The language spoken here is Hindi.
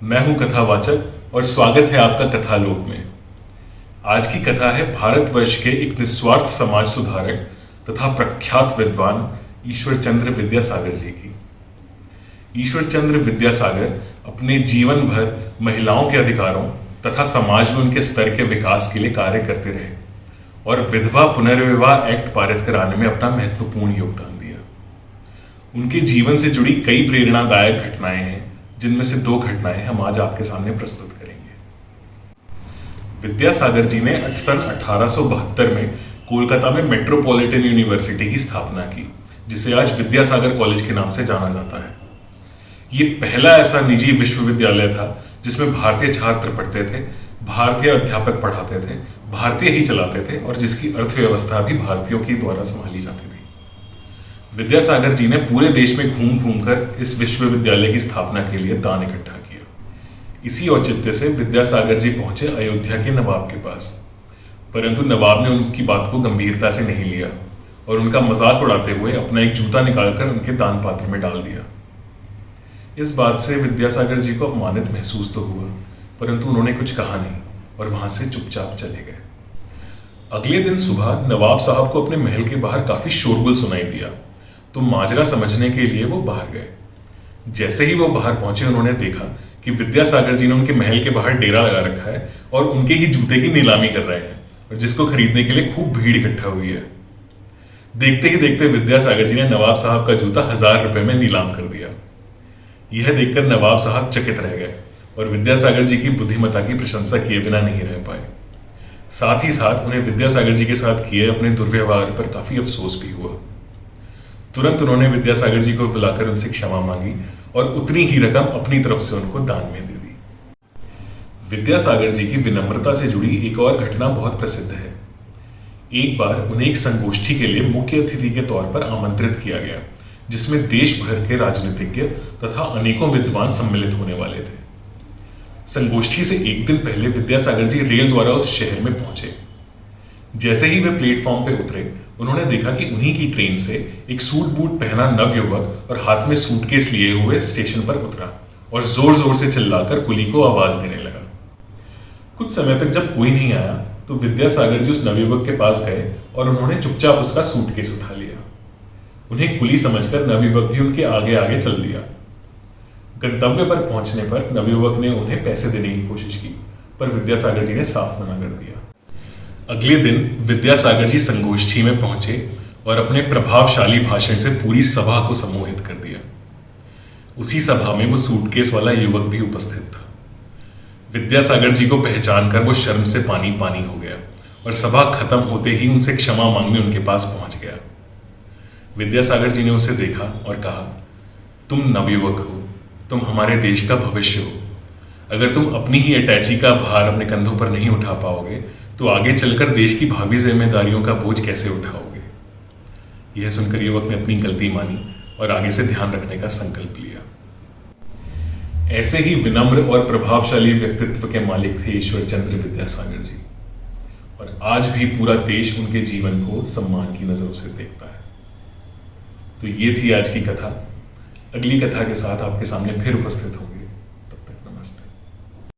मैं हूं कथावाचक और स्वागत है आपका कथालोक में। आज की कथा है भारतवर्ष के एक निस्वार्थ समाज सुधारक तथा प्रख्यात विद्वान ईश्वर चंद्र विद्यासागर जी की। ईश्वर चंद्र विद्यासागर अपने जीवन भर महिलाओं के अधिकारों तथा समाज में उनके स्तर के विकास के लिए कार्य करते रहे और विधवा पुनर्विवाह एक्ट पारित कराने में अपना महत्वपूर्ण योगदान दिया। उनके जीवन से जुड़ी कई प्रेरणादायक घटनाएं हैं, जिनमें से दो घटनाएं हम आज आपके सामने प्रस्तुत करेंगे। विद्यासागर जी ने सन 1872 में कोलकाता में मेट्रोपॉलिटन यूनिवर्सिटी की स्थापना की, जिसे आज विद्यासागर कॉलेज के नाम से जाना जाता है। ये पहला ऐसा निजी विश्वविद्यालय था जिसमें भारतीय छात्र पढ़ते थे, भारतीय अध्यापक पढ़ाते थे, भारतीय ही चलाते थे और जिसकी अर्थव्यवस्था भी भारतीयों के द्वारा संभाली जाती थी। विद्यासागर जी ने पूरे देश में घूम घूम कर इस विश्वविद्यालय की स्थापना के लिए दान इकट्ठा किया। इसी औचित्य से विद्यासागर जी पहुंचे अयोध्या के नवाब के पास, परंतु नवाब ने उनकी बात को गंभीरता से नहीं लिया और उनका मजाक उड़ाते हुए अपना एक जूता निकालकर उनके दान पात्र में डाल दिया। इस बात से विद्यासागर जी को अपमानित महसूस तो हुआ, परंतु उन्होंने कुछ कहा नहीं और वहां से चुपचाप चले गए। अगले दिन सुबह नवाब साहब को अपने महल के बाहर काफी शोरगुल सुनाई दिया, तो माजरा समझने के लिए वो बाहर गए। जैसे ही वो बाहर पहुंचे, उन्होंने देखा कि विद्यासागर जी ने उनके महल के बाहर डेरा लगा रखा है और उनके ही जूते की नीलामी कर रहे हैं, और जिसको खरीदने के लिए खूब भीड़ इकट्ठा हुई है। देखते ही देखते विद्यासागर जी ने नवाब साहब का जूता 1000 रुपए में नीलाम कर दिया। यह देखकर नवाब साहब चकित रह गए और विद्यासागर जी की बुद्धिमत्ता की प्रशंसा किए बिना नहीं रह पाए। साथ ही साथ उन्हें विद्यासागर जी के साथ किए अपने दुर्व्यवहार पर काफी अफसोस भी हुआ। तुरंत उन्होंने विद्यासागर जी को बुलाकर उनसे क्षमा मांगी और उतनी ही रकम अपनी तरफ से उनको दान में दे दी। विद्यासागर जी की विनम्रता से जुड़ी एक और घटना बहुत प्रसिद्ध है। एक बार उन्हें एक संगोष्ठी के लिए मुख्य अतिथि के तौर पर आमंत्रित किया गया, जिसमें देश भर के राजनीतिज्ञ तथा अनेकों विद्वान सम्मिलित होने वाले थे। संगोष्ठी से एक दिन पहले विद्यासागर जी रेल द्वारा उस शहर में पहुंचे। जैसे ही वे प्लेटफॉर्म पर उतरे, उन्होंने देखा कि उन्हीं की ट्रेन से एक सूट बूट पहना नवयुवक और हाथ में सूटकेस लिए हुए स्टेशन पर उतरा और जोर जोर से चिल्लाकर कुली को आवाज देने लगा। कुछ समय तक जब कोई नहीं आया, तो विद्यासागर जी उस नवयुवक के पास गए और उन्होंने चुपचाप उसका सूटकेस उठा लिया। उन्हें कुली समझकर नवयुवक भी उनके आगे आगे चल दिया। गंतव्य पर पहुंचने पर नवयुवक ने उन्हें पैसे देने की कोशिश की, पर विद्यासागर जी ने साफ मना कर दिया। अगले दिन विद्यासागर जी संगोष्ठी में पहुंचे और अपने प्रभावशाली भाषण से पूरी सभा को सम्मोहित कर दिया। उसी सभा में वो सूटकेस वाला युवक भी उपस्थित था। विद्यासागर जी को पहचान कर वो शर्म से पानी पानी हो गया और सभा खत्म होते ही उनसे क्षमा मांगने उनके पास पहुंच गया। विद्यासागर जी ने उसे देखा और कहा, तुम नवयुवक हो, तुम हमारे देश का भविष्य हो। अगर तुम अपनी ही अटैची का भार अपने कंधों पर नहीं उठा पाओगे, तो आगे चलकर देश की भावी जिम्मेदारियों का बोझ कैसे उठाओगे। यह सुनकर युवक ने अपनी गलती मानी और आगे से ध्यान रखने का संकल्प लिया। ऐसे ही विनम्र और प्रभावशाली व्यक्तित्व के मालिक थे ईश्वर चंद्र विद्यासागर जी, और आज भी पूरा देश उनके जीवन को सम्मान की नजरों से देखता है। तो ये थी आज की कथा। अगली कथा के साथ आपके सामने फिर उपस्थित होंगे।